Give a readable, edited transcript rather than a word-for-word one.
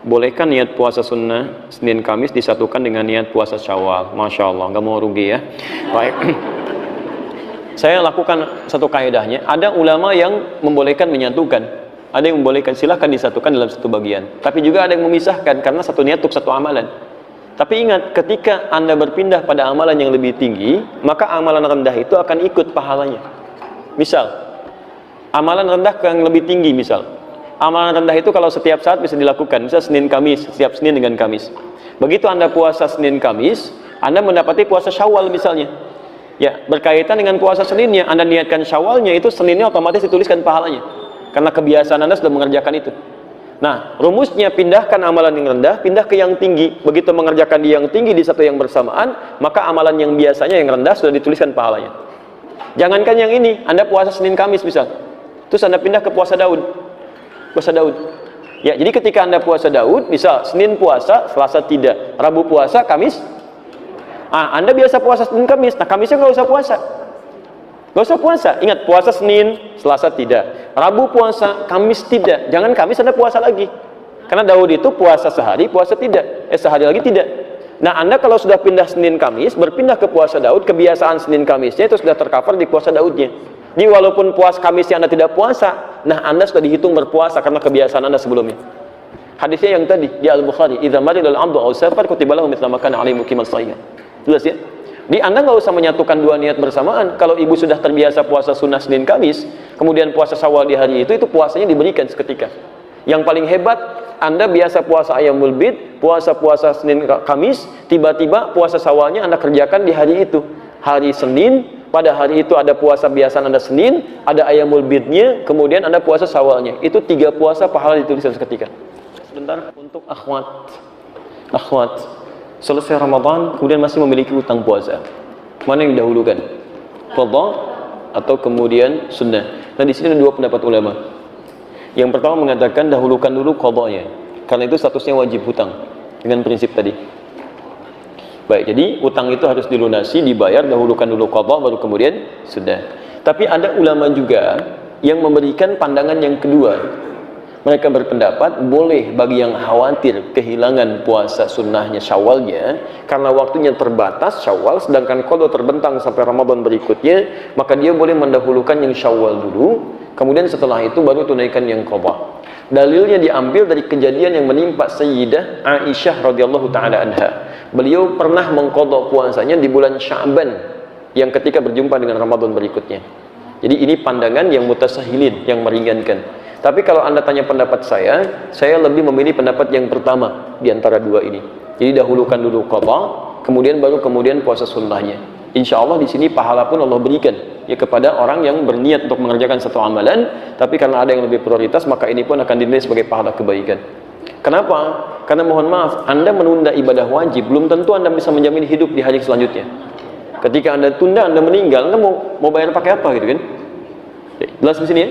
bolehkah niat puasa sunnah Senin Kamis disatukan dengan niat puasa Syawal? Masya Allah, nggak mau rugi ya. Baik. Saya lakukan satu kaidahnya. Ada ulama yang membolehkan menyatukan, ada yang membolehkan silahkan disatukan dalam satu bagian. Tapi juga ada yang memisahkan karena satu niat untuk satu amalan. Tapi ingat, ketika Anda berpindah pada amalan yang lebih tinggi, maka amalan rendah itu akan ikut pahalanya. Misal, amalan rendah ke yang lebih tinggi, misal amalan rendah itu kalau setiap saat bisa dilakukan, misal Senin Kamis, setiap Senin dengan Kamis. Begitu Anda puasa Senin Kamis, Anda mendapati puasa Syawal misalnya. Ya, berkaitan dengan puasa Seninnya, Anda niatkan Syawalnya, itu Seninnya otomatis dituliskan pahalanya. Karena kebiasaan Anda sudah mengerjakan itu. Nah, rumusnya pindahkan amalan yang rendah, pindah ke yang tinggi. Begitu mengerjakan di yang tinggi di satu yang bersamaan, maka amalan yang biasanya yang rendah sudah dituliskan pahalanya. Jangankan yang ini, Anda puasa Senin Kamis misal. Terus Anda pindah ke puasa Daud. Puasa Daud. Ya, jadi ketika Anda puasa Daud, bisa Senin puasa, Selasa tidak, Rabu puasa, Kamis. Anda biasa puasa Senin Kamis, nah Kamisnya nggak usah puasa. Nggak usah puasa. Ingat, puasa Senin, Selasa tidak, Rabu puasa, Kamis tidak. Jangan Kamis Anda puasa lagi. Karena Daud itu puasa sehari, puasa tidak. Sehari lagi tidak. Nah, Anda kalau sudah pindah Senin Kamis, berpindah ke puasa Daud, kebiasaan Senin Kamisnya itu sudah tercover di puasa Daudnya. Jadi walaupun puasa Kamisnya Anda tidak puasa, nah Anda sudah dihitung berpuasa karena kebiasaan Anda sebelumnya. Hadisnya yang tadi di Al-Bukhari, "Idza maridal 'abdu aw safar kutiba lahu mithla ma kana 'alaihi muqiman sha'iman." Jelas ya? Di Anda nggak usah menyatukan dua niat bersamaan. Kalau ibu sudah terbiasa puasa sunnah Senin Kamis, kemudian puasa Syawal di hari itu puasanya diberikan seketika. Yang paling hebat, Anda biasa puasa Ayyamul Bid, puasa Senin Kamis, tiba-tiba puasa Syawalnya Anda kerjakan di hari itu. Hari Senin, pada hari itu ada puasa biasa Anda Senin, ada Ayyamul Bidnya, kemudian Anda puasa Syawalnya. Itu 3 puasa pahala dituliskan seketika. Sebentar untuk akhwat. Selesai Ramadan, kemudian masih memiliki utang puasa. Mana yang didahulukan? Qadha atau kemudian sunnah? Nah, di sini ada 2 pendapat ulama. Yang pertama mengatakan dahulukan dulu qadhanya. Karena itu statusnya wajib hutang dengan prinsip tadi. Baik, jadi utang itu harus dilunasi, dibayar, dahulukan dulu qadha baru kemudian sunnah. Tapi ada ulama juga yang memberikan pandangan yang kedua. Mereka berpendapat boleh bagi yang khawatir kehilangan puasa sunnahnya Syawalnya karena waktunya terbatas Syawal, sedangkan qadha terbentang sampai Ramadan berikutnya, maka dia boleh mendahulukan yang Syawal dulu, kemudian setelah itu baru tunaikan yang qadha. Dalilnya diambil dari kejadian yang menimpa Sayyidah Aisyah radhiyallahu taala anha. Beliau pernah mengqadha puasanya di bulan Sya'ban yang ketika berjumpa dengan Ramadan berikutnya. Jadi ini pandangan yang mutasahilin, yang meringankan. Tapi kalau Anda tanya pendapat saya lebih memilih pendapat yang pertama di antara 2 ini. Jadi dahulukan dulu qadha, kemudian puasa sunnahnya. Insya Allah di sini pahala pun Allah berikan ya kepada orang yang berniat untuk mengerjakan satu amalan, tapi karena ada yang lebih prioritas, maka ini pun akan dinilai sebagai pahala kebaikan. Kenapa? Karena mohon maaf, Anda menunda ibadah wajib, belum tentu Anda bisa menjamin hidup di hari selanjutnya. Ketika Anda tunda, Anda meninggal, Anda mau bayar pakai apa gitu kan? Jelas di sini ya?